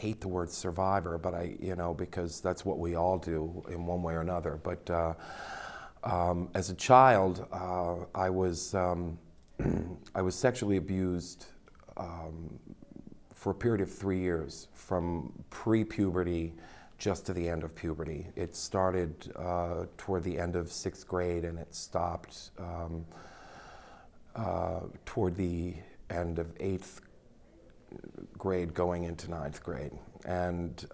hate the word survivor, but because that's what we all do in one way or another. But as a child, I was I was sexually abused for a period of 3 years, from pre-puberty just to the end of puberty. It started toward the end of 6th grade, and it stopped toward the end of 8th grade going into 9th grade. And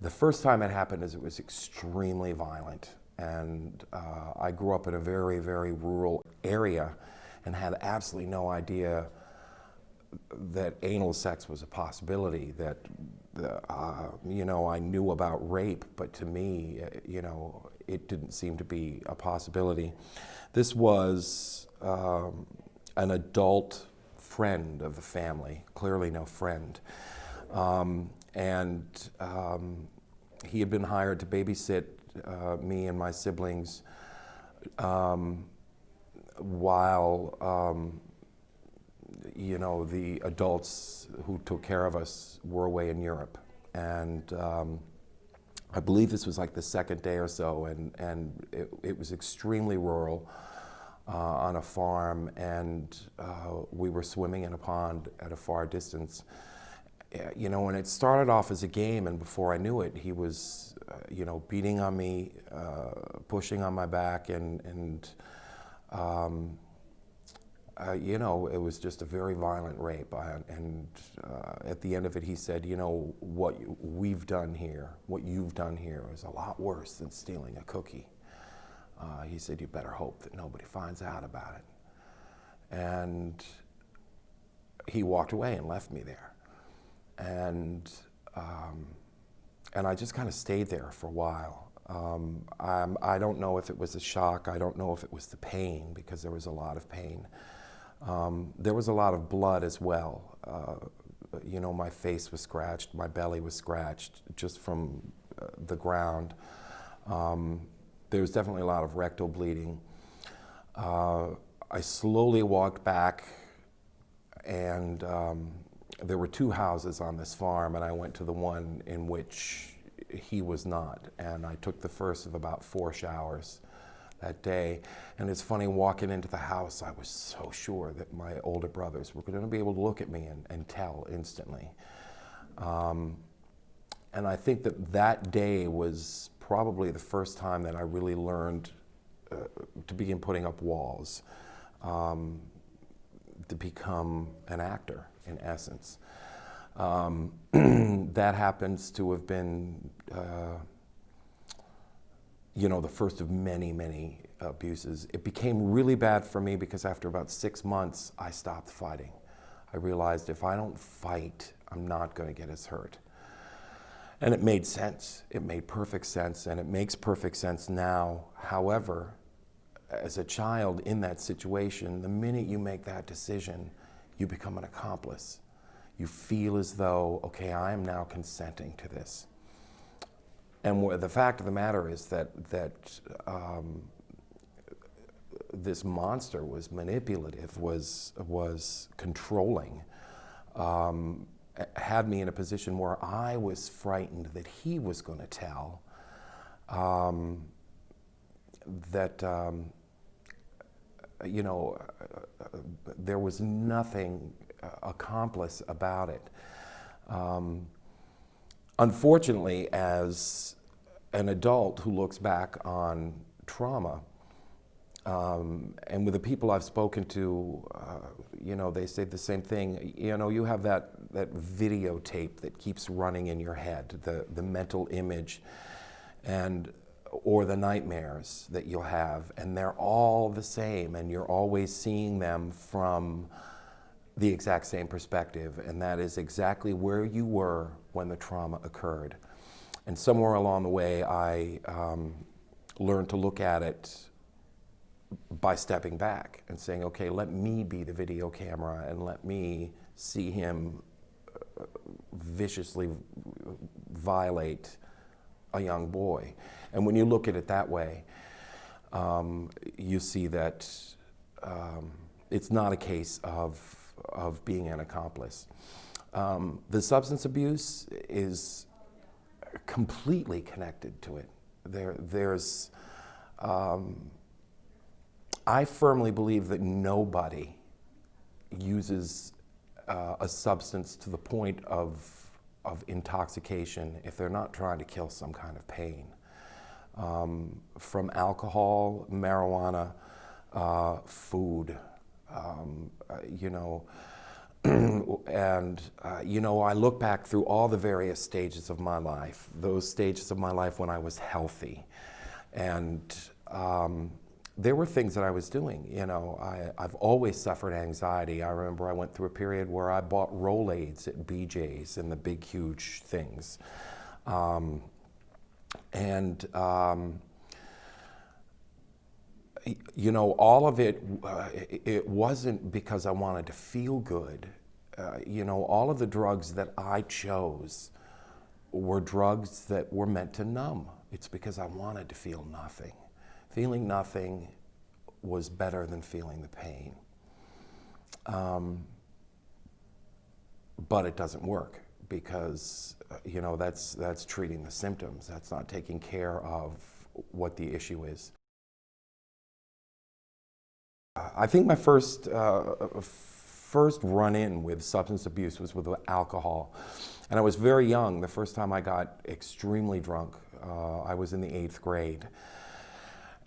the first time it happened, it was extremely violent. And I grew up in a very, very rural area and had absolutely no idea that anal sex was a possibility, that I knew about rape, but to me, it didn't seem to be a possibility. This was an adult friend of the family, clearly no friend. He had been hired to babysit me and my siblings while the adults who took care of us were away in Europe. And I believe this was like the second day or so, and it was extremely rural on a farm, and we were swimming in a pond at a far distance. And it started off as a game, and before I knew it, he was, beating on me, pushing on my back, and it was just a very violent rape. At the end of it, he said, what we've done here, what you've done here is a lot worse than stealing a cookie. He said, you better hope that nobody finds out about it. And he walked away and left me there. And I just kind of stayed there for a while. I don't know if it was a shock. I don't know if it was the pain, because there was a lot of pain. There was a lot of blood as well. My face was scratched, my belly was scratched just from the ground. There was definitely a lot of rectal bleeding. I slowly walked back, and there were 2 houses on this farm, and I went to the one in which he was not. And I took the first of about 4 showers that day. And it's funny, walking into the house, I was so sure that my older brothers were going to be able to look at me and tell instantly. And I think that day was probably the first time that I really learned to begin putting up walls, to become an actor, in essence. That happens to have been the first of many, many abuses. It became really bad for me because after about 6 months, I stopped fighting. I realized if I don't fight, I'm not going to get as hurt. And it made sense. It made perfect sense, and it makes perfect sense now. However, as a child in that situation, the minute you make that decision, you become an accomplice. You feel as though, okay, I am now consenting to this. And the fact of the matter is that this monster was manipulative, was controlling, had me in a position where I was frightened that he was going to tell, there was nothing accomplice about it. Unfortunately, as an adult who looks back on trauma, and with the people I've spoken to, they say the same thing. You have that videotape that keeps running in your head, the mental image, or the nightmares that you'll have, and they're all the same, and you're always seeing them from the exact same perspective, and that is exactly where you were when the trauma occurred. And somewhere along the way, I learned to look at it by stepping back and saying, okay, let me be the video camera, and let me see him viciously violate a young boy. And when you look at it that way, you see that it's not a case of being an accomplice. The substance abuse is completely connected to it. I firmly believe that nobody uses a substance to the point of intoxication if they're not trying to kill some kind of pain. From alcohol, marijuana, food, you know, and I look back through all the various stages of my life, those stages of my life when I was healthy, and there were things that I was doing. I've always suffered anxiety. I remember I went through a period where I bought Rolaids at BJ's and the big, huge things. All of it, it wasn't because I wanted to feel good. All of the drugs that I chose were drugs that were meant to numb. It's because I wanted to feel nothing. Feeling nothing was better than feeling the pain. But it doesn't work because, that's treating the symptoms. That's not taking care of what the issue is. I think my first run-in with substance abuse was with alcohol. And I was very young. The first time I got extremely drunk, I was in the 8th grade.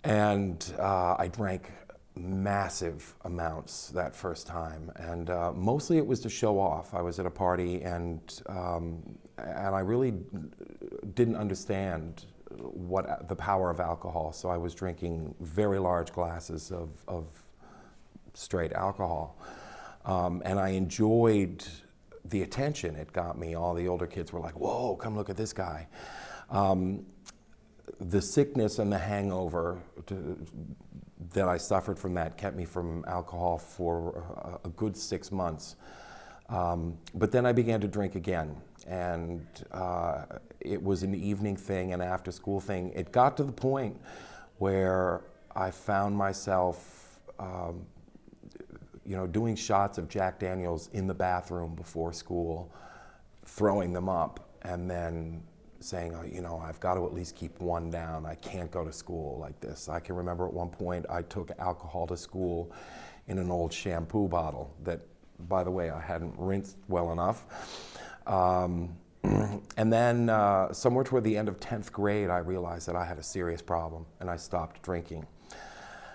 And I drank massive amounts that first time, and mostly it was to show off. I was at a party, and I really didn't understand the power of alcohol, so I was drinking very large glasses of straight alcohol, and I enjoyed the attention it got me. All the older kids were like, "Whoa, come look at this guy." The sickness and the hangover that I suffered from that kept me from alcohol for a good 6 months. But then I began to drink again, and it was an evening thing, an after school thing. It got to the point where I found myself doing shots of Jack Daniels in the bathroom before school, throwing them up, and then saying, I've got to at least keep one down. I can't go to school like this. I can remember at one point I took alcohol to school in an old shampoo bottle that, by the way, I hadn't rinsed well enough. And then somewhere toward the end of 10th grade, I realized that I had a serious problem, and I stopped drinking.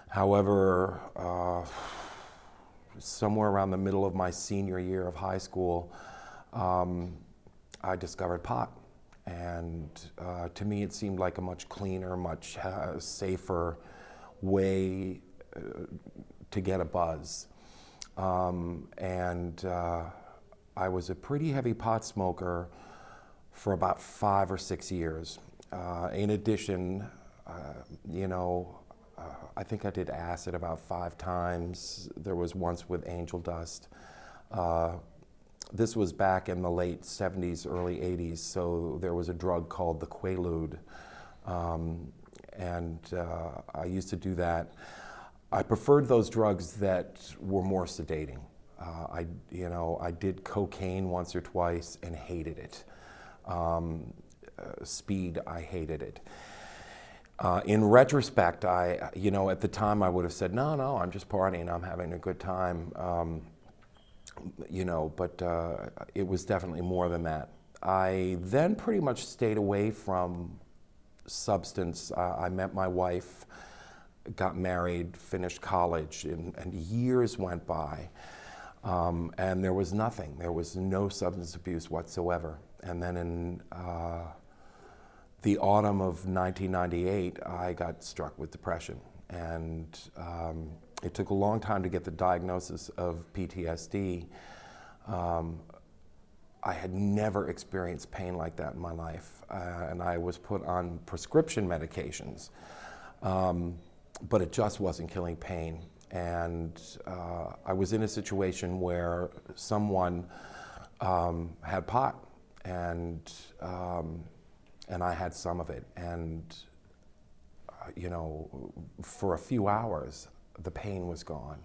However, somewhere around the middle of my senior year of high school, I discovered pot. And to me, it seemed like a much cleaner, much safer way to get a buzz. I was a pretty heavy pot smoker for about 5 or 6 years. In addition, I think I did acid about 5 times. There was once with angel dust. This was back in the late 70s, early 80s, so there was a drug called the Quaalude, I used to do that. I preferred those drugs that were more sedating. I did cocaine once or twice and hated it. Speed, I hated it. In retrospect, at the time I would have said, no, I'm just partying, I'm having a good time. But it was definitely more than that. I then pretty much stayed away from substance. I met my wife, got married, finished college, and years went by. And there was nothing. There was no substance abuse whatsoever. And then in the autumn of 1998, I got struck with depression. And it took a long time to get the diagnosis of PTSD. I had never experienced pain like that in my life, and I was put on prescription medications, but it just wasn't killing pain. And I was in a situation where someone had pot, and I had some of it, and for a few hours, the pain was gone.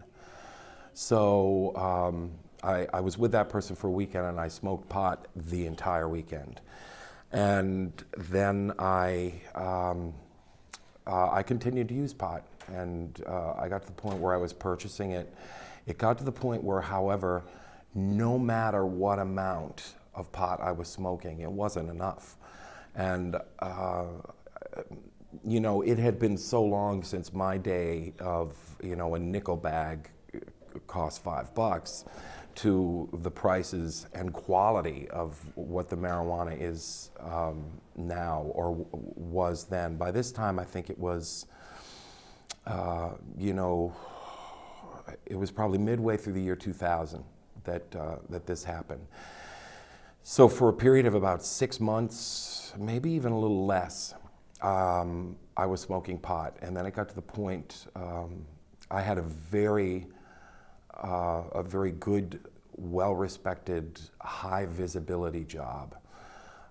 So I was with that person for a weekend and I smoked pot the entire weekend. And then I continued to use pot, and I got to the point where I was purchasing it. It got to the point where, however, no matter what amount of pot I was smoking, it wasn't enough. And you know, it had been so long since my day of, you know, a nickel bag cost $5 to the prices and quality of what the marijuana is now, or was then. By this time, I think it was, you know, it was probably midway through the year 2000 that, that this happened. So for a period of about 6 months, maybe even a little less, I was smoking pot. And then it got to the point, I had a very good, well-respected, high visibility job.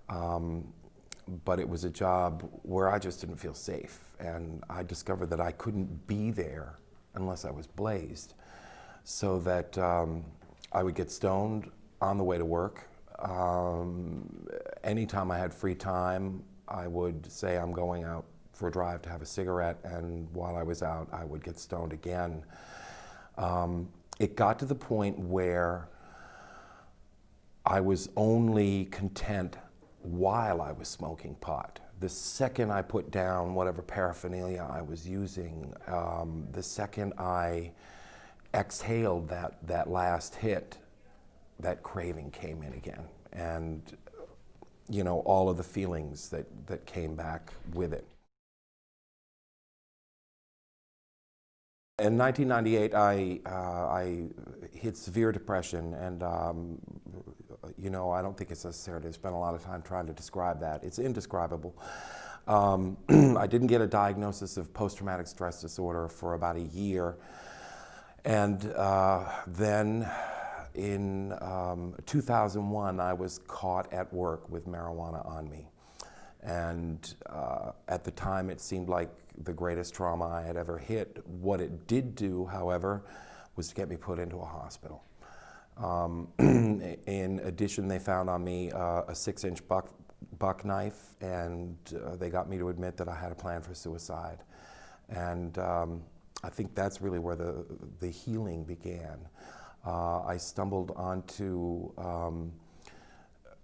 But it was a job where I just didn't feel safe. And I discovered that I couldn't be there unless I was blazed. So that I would get stoned on the way to work. Anytime I had free time, I would say I'm going out for a drive to have a cigarette, and while I was out, I would get stoned again. It got to the point where I was only content while I was smoking pot. The second I put down whatever paraphernalia I was using, the second I exhaled that last hit, that craving came in again. And, you know, all of the feelings that came back with it. In 1998, I hit severe depression, and you know, I don't think it's necessary to spend a lot of time trying to describe that. It's indescribable. I didn't get a diagnosis of post-traumatic stress disorder for about a year, and then in 2001, I was caught at work with marijuana on me. And at the time, it seemed like the greatest trauma I had ever hit. What it did do, however, was to get me put into a hospital. In addition, they found on me a 6-inch buck knife, and they got me to admit that I had a plan for suicide. And I think that's really where the healing began. I stumbled onto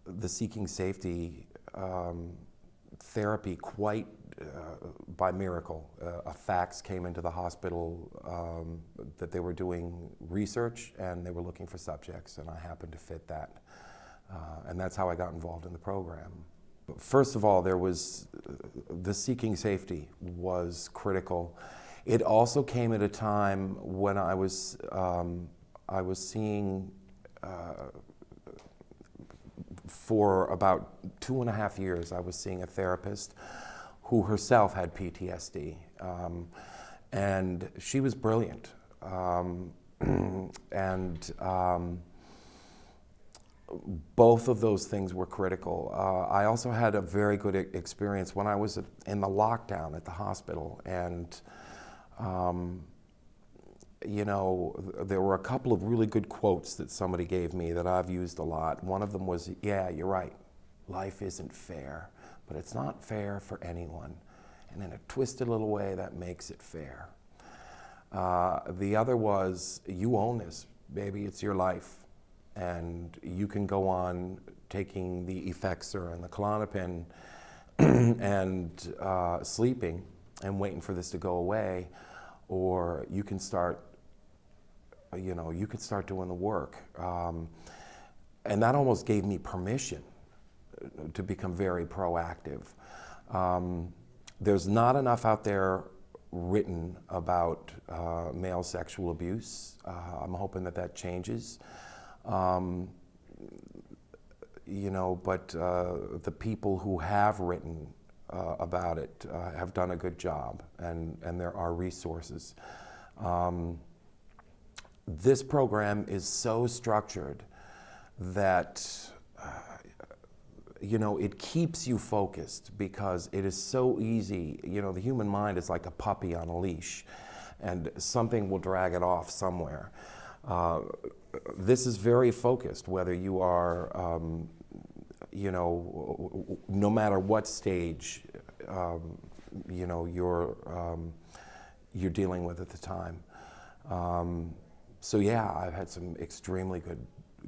the Seeking Safety therapy quite by miracle. A fax came into the hospital that they were doing research and they were looking for subjects, and I happened to fit that. And that's how I got involved in the program. First of all, there was the Seeking Safety was critical. It also came at a time when I was seeing for about 2.5 years, I was seeing a therapist who herself had PTSD. And she was brilliant. Both of those things were critical. I also had a very good experience when I was in the lockdown at the hospital. And you know, there were a couple of really good quotes that somebody gave me that I've used a lot. One of them was, yeah, you're right. Life isn't fair, but it's not fair for anyone. And in a twisted little way, that makes it fair. The other was, you own this, baby, it's your life. And you can go on taking the Effexor and the Klonopin and sleeping and waiting for this to go away, or you can start, you know, you could start doing the work. And that almost gave me permission to become very proactive. There's not enough out there written about male sexual abuse. I'm hoping that that changes. You know, but the people who have written about it have done a good job, and there are resources. This program is so structured that you know, it keeps you focused because it is so easy. You know, the human mind is like a puppy on a leash, and something will drag it off somewhere. Uh, this is very focused, whether you are, no matter what stage, you're dealing with at the time. So yeah, I've had some extremely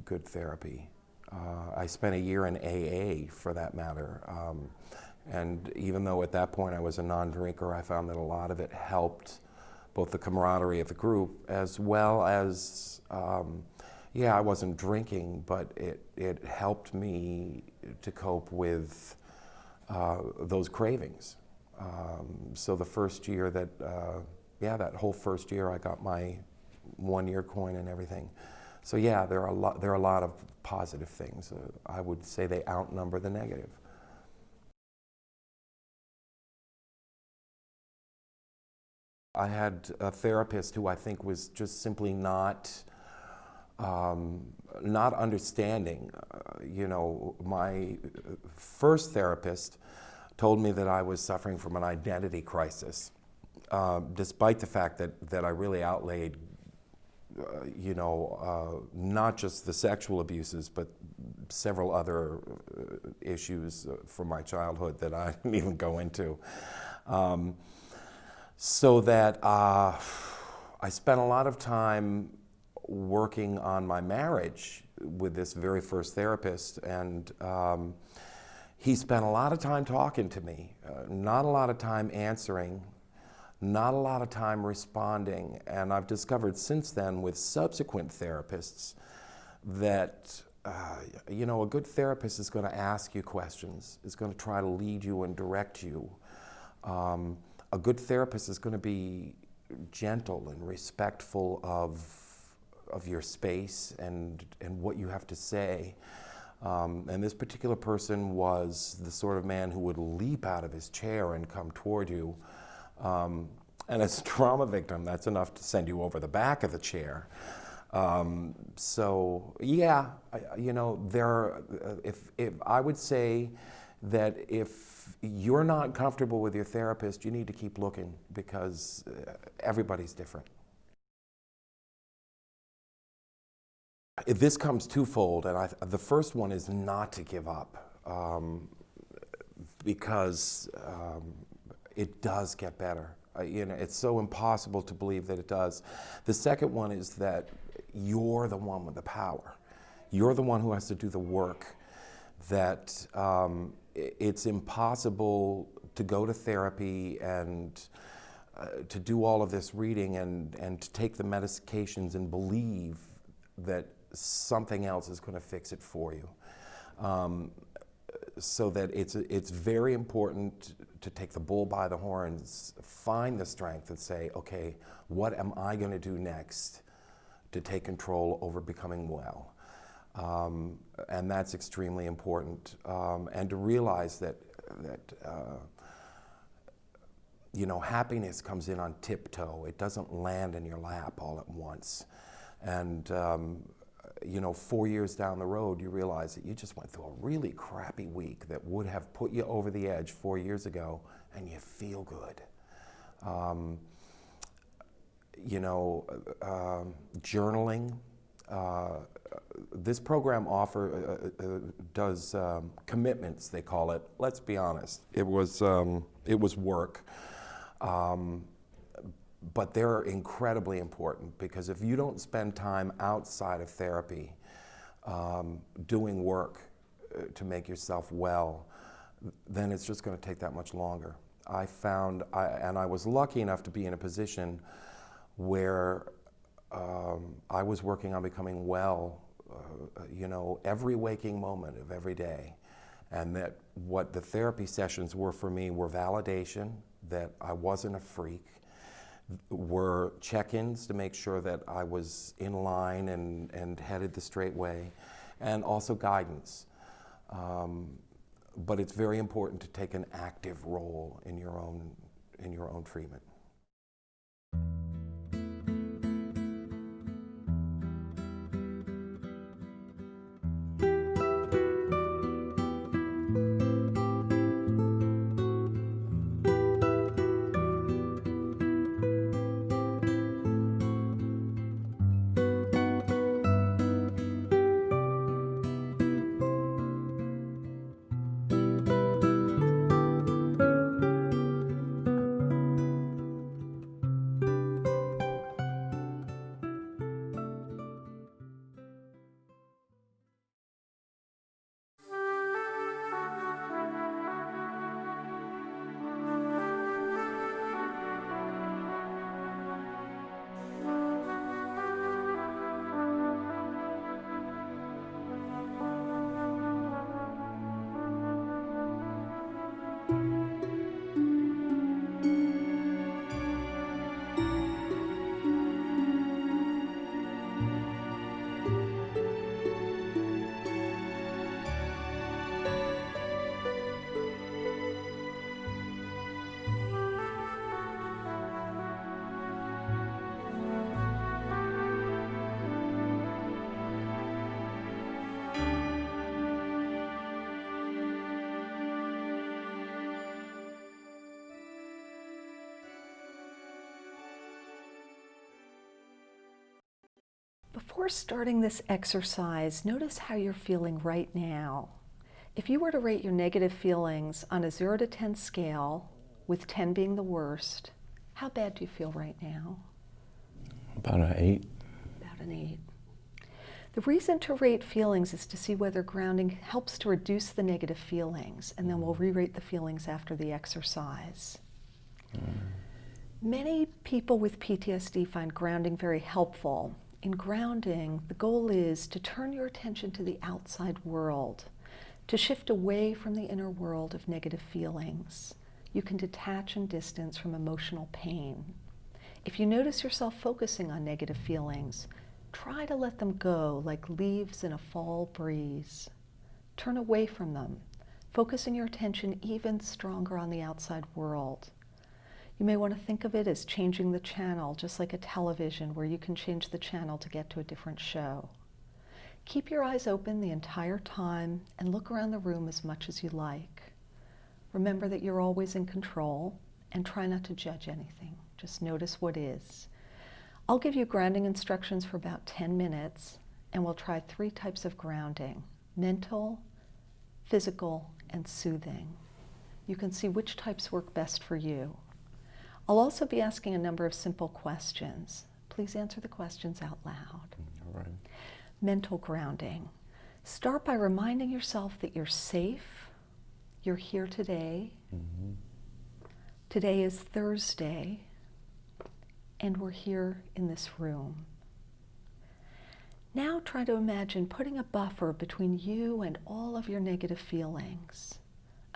good therapy. I spent a year in AA, for that matter. And even though at that point I was a non-drinker, I found that a lot of it helped both the camaraderie of the group as well as, I wasn't drinking, but it helped me to cope with those cravings. So the first year that whole first year I got my 1-year coin and everything. So yeah, there are a lot of positive things. I would say they outnumber the negative. I had a therapist who I think was just simply not understanding. My first therapist told me that I was suffering from an identity crisis, despite the fact that I really outlaid, not just the sexual abuses, but several other issues from my childhood that I didn't even go into. So that I spent a lot of time working on my marriage with this very first therapist, and he spent a lot of time talking to me, not a lot of time answering, not a lot of time responding. And I've discovered since then with subsequent therapists that a good therapist is going to ask you questions, is going to try to lead you and direct you. A good therapist is going to be gentle and respectful of your space and what you have to say. And this particular person was the sort of man who would leap out of his chair and come toward you. And as a trauma victim, that's enough to send you over the back of the chair. So yeah, if I would say that if you're not comfortable with your therapist, you need to keep looking, because everybody's different. This comes twofold, and the first one is not to give up, because it does get better. It's so impossible to believe that it does. The second one is that you're the one with the power. You're the one who has to do the work. That it's impossible to go to therapy and to do all of this reading and to take the medications and believe that something else is going to fix it for you. So that it's very important to take the bull by the horns, find the strength and say, okay, what am I going to do next to take control over becoming well? And that's extremely important. And to realize that happiness comes in on tiptoe. It doesn't land in your lap all at once. And 4 years down the road, you realize that you just went through a really crappy week that would have put you over the edge 4 years ago, and you feel good. Journaling. This program does commitments, they call it. Let's be honest, it was work, but they're incredibly important, because if you don't spend time outside of therapy doing work to make yourself well, then it's just going to take that much longer. I found, and I was lucky enough to be in a position where I was working on becoming well, every waking moment of every day. And that what the therapy sessions were for me were validation that I wasn't a freak, were check-ins to make sure that I was in line and headed the straight way, and also guidance. But it's very important to take an active role in your own treatment. Before starting this exercise, notice how you're feeling right now. If you were to rate your negative feelings on a 0 to 10 scale, with 10 being the worst, how bad do you feel right now? About an 8. About an 8. The reason to rate feelings is to see whether grounding helps to reduce the negative feelings, and then we'll re-rate the feelings after the exercise. Many people with PTSD find grounding very helpful. In grounding, the goal is to turn your attention to the outside world, to shift away from the inner world of negative feelings. You can detach and distance from emotional pain. If you notice yourself focusing on negative feelings, try to let them go like leaves in a fall breeze. Turn away from them, focusing your attention even stronger on the outside world. You may want to think of it as changing the channel, just like a television where you can change the channel to get to a different show. Keep your eyes open the entire time and look around the room as much as you like. Remember that you're always in control and try not to judge anything. Just notice what is. I'll give you grounding instructions for about 10 minutes, and we'll try 3 types of grounding: mental, physical, and soothing. You can see which types work best for you. I'll also be asking a number of simple questions. Please answer the questions out loud. All right. Mental grounding. Start by reminding yourself that you're safe, you're here today. Today is Thursday, and we're here in this room. Now try to imagine putting a buffer between you and all of your negative feelings.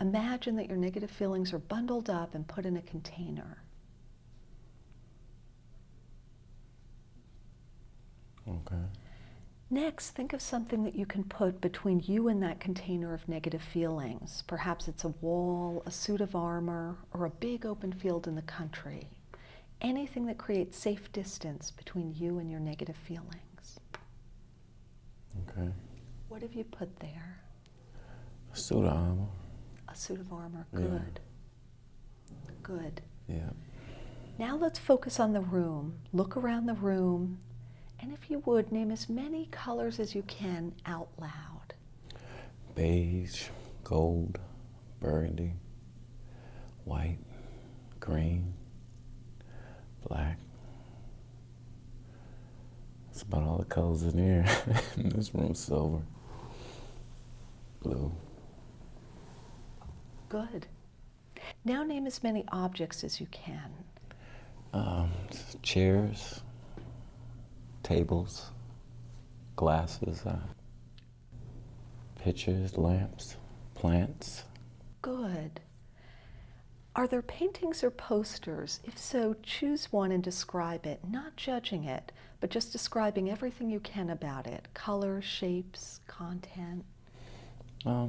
Imagine that your negative feelings are bundled up and put in a container. Okay. Next, think of something that you can put between you and that container of negative feelings. Perhaps it's a wall, a suit of armor, or a big open field in the country. Anything that creates safe distance between you and your negative feelings. Okay. What have you put there? A suit of armor. A suit of armor. Yeah. Good. Good. Yeah. Now let's focus on the room. Look around the room, and if you would, name as many colors as you can out loud. Beige, gold, burgundy, white, green, black. That's about all the colors in here. In this room, silver, blue. Good. Now name as many objects as you can. Chairs, tables, glasses, pictures, lamps, plants. Good. Are there paintings or posters? If so, choose one and describe it, not judging it, but just describing everything you can about it. Colors, shapes, content. The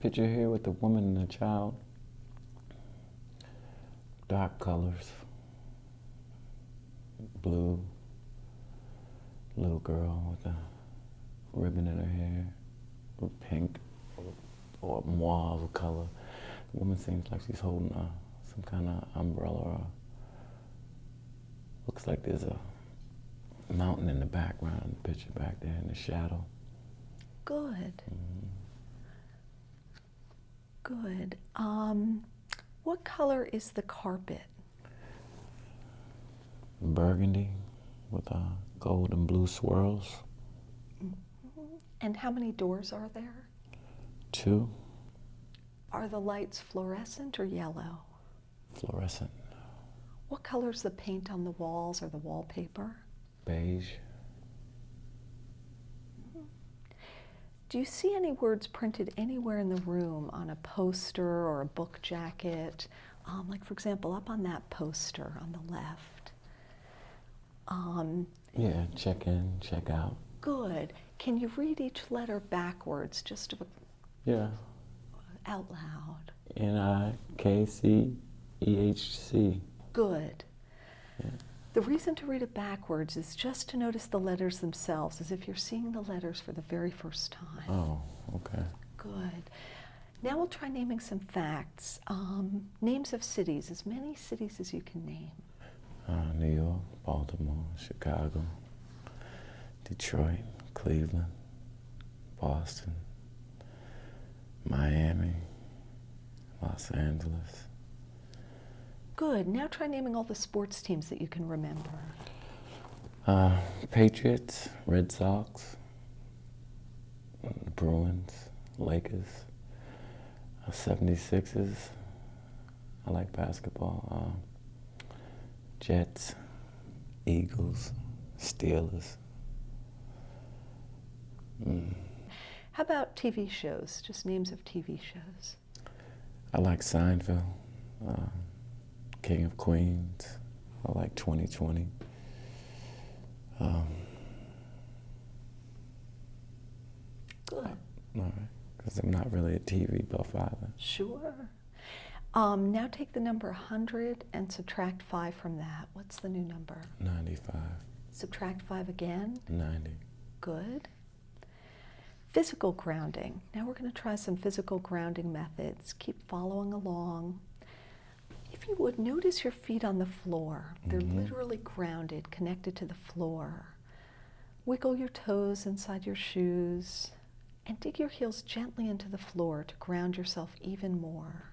picture here with the woman and the child. Dark colors. Blue. Little girl with a ribbon in her hair. Or pink. Or mauve color. The woman seems like she's holding some kind of umbrella. Or looks like there's a mountain in the background. The picture back there in the shadow. Good. Good. What color is the carpet? Burgundy with gold and blue swirls. And how many doors are there? 2. Are the lights fluorescent or yellow? Fluorescent. What color's the paint on the walls or the wallpaper? Beige. Do you see any words printed anywhere in the room on a poster or a book jacket? Like, for example, up on that poster on the left. Yeah, check in, check out. Good. Can you read each letter backwards, just Yeah. out loud? Nikchc. Good. Yeah. The reason to read it backwards is just to notice the letters themselves, as if you're seeing the letters for the very first time. Oh, okay. Good. Now we'll try naming some facts. Names of cities, as many cities as you can name. New York, Baltimore, Chicago, Detroit, Cleveland, Boston, Miami, Los Angeles. Good. Now try naming all the sports teams that you can remember. Patriots, Red Sox, Bruins, Lakers, 76ers. I like basketball. Jets, Eagles, Steelers. How about TV shows? Just names of TV shows. I like Seinfeld, King of Queens. I like 2020. Good. All right, because I'm not really a TV buff either. Sure. Now take the number 100 and subtract 5 from that. What's the new number? 95, Subtract 5 again. 90. Good. Physical grounding. Now we're going to try some physical grounding methods. Keep following along. If you would, notice your feet on the floor. They're literally grounded, connected to the floor. Wiggle your toes inside your shoes and dig your heels gently into the floor to ground yourself even more.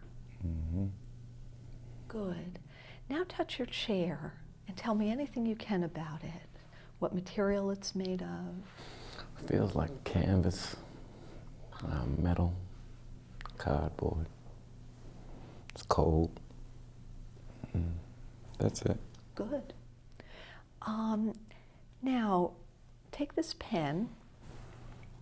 Good. Now touch your chair and tell me anything you can about it. What material it's made of. Feels like canvas, metal, cardboard. It's cold. That's it. Good. Now, take this pen,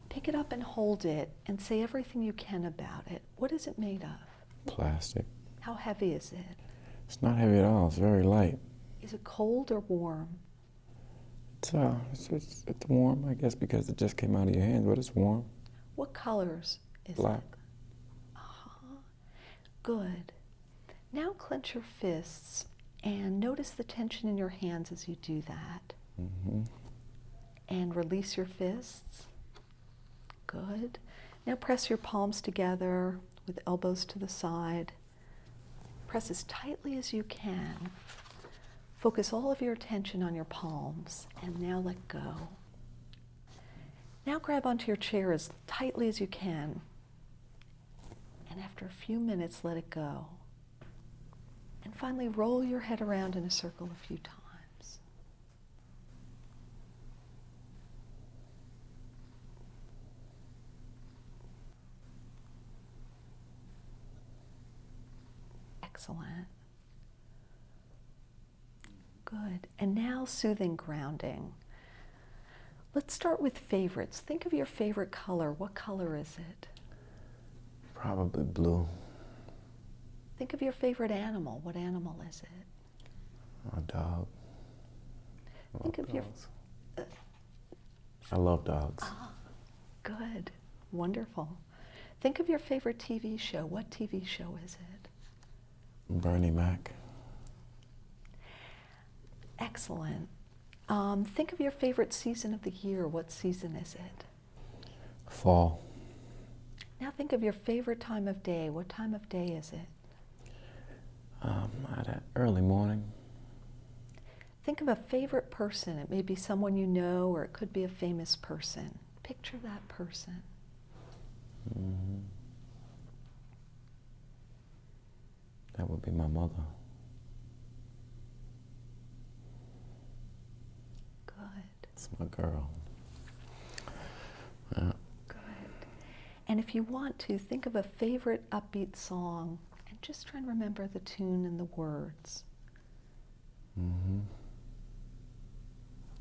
pick it up and hold it, and say everything you can about it. What is it made of? Plastic. How heavy is it? It's not heavy at all. It's very light. Is it cold or warm? It's warm, I guess, because it just came out of your hands, but it's warm. What colors is Black. it? Good. Now clench your fists and notice the tension in your hands as you do that. And release your fists. Good. Now press your palms together with elbows to the side. Press as tightly as you can. Focus all of your attention on your palms, and now let go. Now grab onto your chair as tightly as you can, and after a few minutes, let it go. And finally, roll your head around in a circle a few times. Excellent. Good. And now soothing grounding. Let's start with favorites. Think of your favorite color. What color is it? Probably blue. Think of your favorite animal. What animal is it? A dog. Think of your... I love dogs. Good. Wonderful. Think of your favorite TV show. What TV show is it? Bernie Mac. Excellent. Think of your favorite season of the year. What season is it? Fall. Now think of your favorite time of day. What time of day is it? At early morning. Think of a favorite person. It may be someone you know, or it could be a famous person. Picture that person. That would be my mother. Good. It's my girl. Yeah. Good. And if you want to, think of a favorite upbeat song and just try and remember the tune and the words.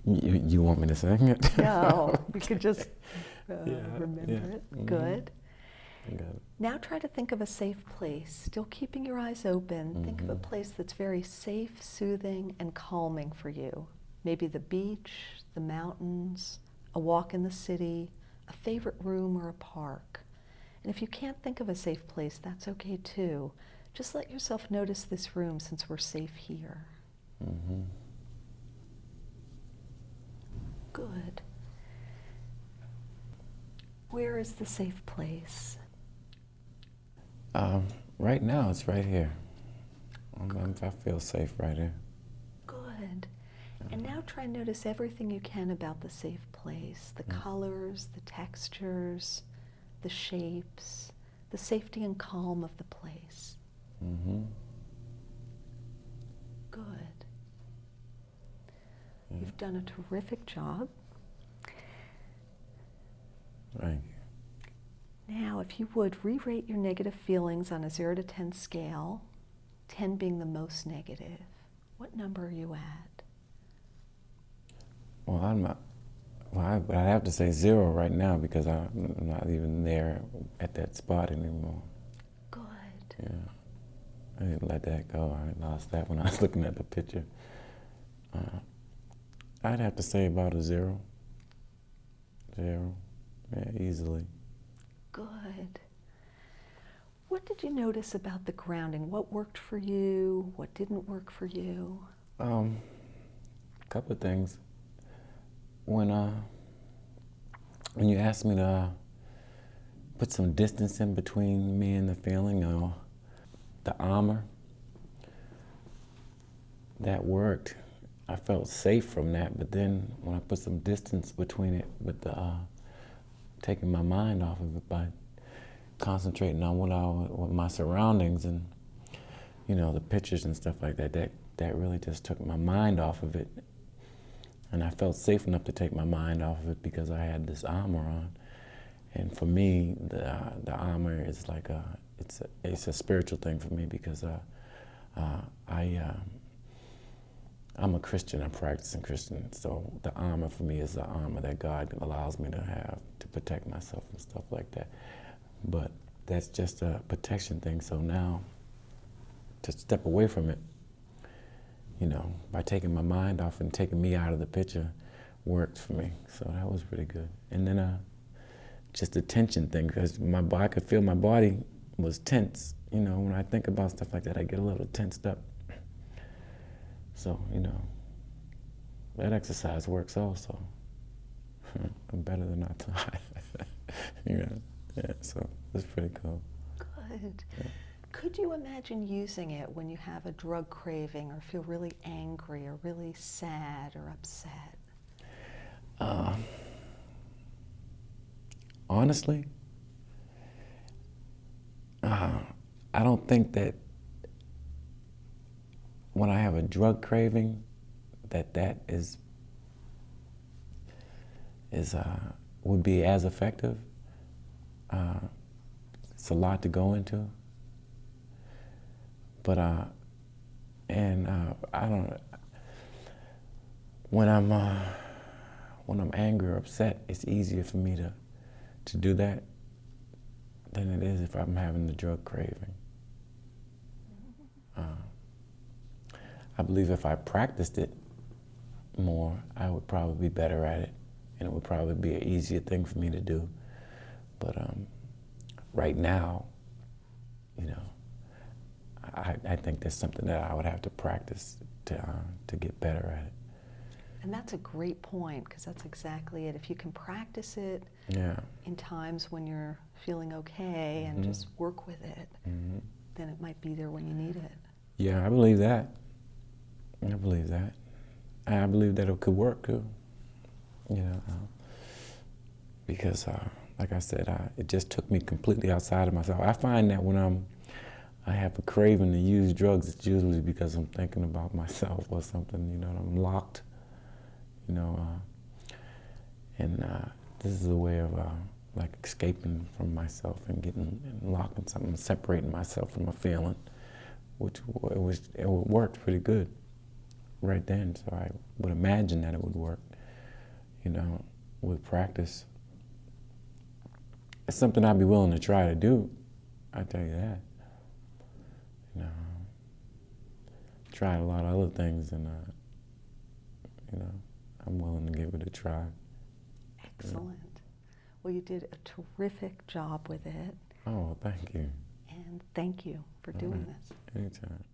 You want me to sing it? No, you could just remember yeah. it. Good. I got it. Now try to think of a safe place. Still keeping your eyes open, think of a place that's very safe, soothing, and calming for you. Maybe the beach, the mountains, a walk in the city, a favorite room, or a park. And if you can't think of a safe place, that's okay too. Just let yourself notice this room since we're safe here. Good. Where is the safe place? Right now, it's right here. I feel safe right here. Good. And now try and notice everything you can about the safe place, the colors, the textures, the shapes, the safety and calm of the place. Mm-hmm. Good. Yeah. You've done a terrific job. Thank you. Now, if you would, re-rate your negative feelings on a 0 to 10 scale, 10 being the most negative. What number are you at? Well, I'm not. Well, I have to say 0 right now because I'm not even there at that spot anymore. Good. Yeah, I didn't let that go. I lost that when I was looking at the picture. I'd have to say about a 0. 0, yeah, easily. Good. What did you notice about the grounding? What worked for you? What didn't work for you? A couple of things. When you asked me to put some distance in between me and the feeling, or the armor, that worked. I felt safe from that, but then when I put some distance between it with the taking my mind off of it by concentrating on what my surroundings and, you know, the pictures and stuff like that, that really just took my mind off of it. And I felt safe enough to take my mind off of it because I had this armor on. And for me, the armor is like it's a spiritual thing for me because I'm a Christian, I'm a practicing Christian, so the armor for me is the armor that God allows me to have to protect myself and stuff like that. But that's just a protection thing, so now to step away from it, you know, by taking my mind off and taking me out of the picture worked for me, so that was pretty good. And then just the tension thing, because I could feel my body was tense. You know, when I think about stuff like that, I get a little tensed up. So, you know, that exercise works also. I'm better than I thought. Yeah, so it's pretty cool. Good. Yeah. Could you imagine using it when you have a drug craving or feel really angry or really sad or upset? Honestly, I don't think that when I have a drug craving, that would be as effective. It's a lot to go into, but I don't. When I'm angry or upset, it's easier for me to do that than it is if I'm having the drug craving. I believe if I practiced it more, I would probably be better at it, and it would probably be an easier thing for me to do. But right now, you know, I think that's something that I would have to practice to get better at it. And that's a great point, because that's exactly it. If you can practice it Yeah. in times when you're feeling okay and just work with it, then it might be there when you need it. Yeah, I believe that. I believe that. And I believe that it could work too. You know, because like I said, it just took me completely outside of myself. I find that when I have a craving to use drugs, it's usually because I'm thinking about myself or something. You know, I'm locked. You know, and this is a way of like escaping from myself and getting and locking something, separating myself from a feeling, which it worked pretty good right then. So I would imagine that it would work, you know, with practice. It's something I'd be willing to try to do. I tell you that. You know, tried a lot of other things, and you know, I'm willing to give it a try. Excellent. Well, you did a terrific job with it. Oh, thank you. And thank you for doing this. Anytime.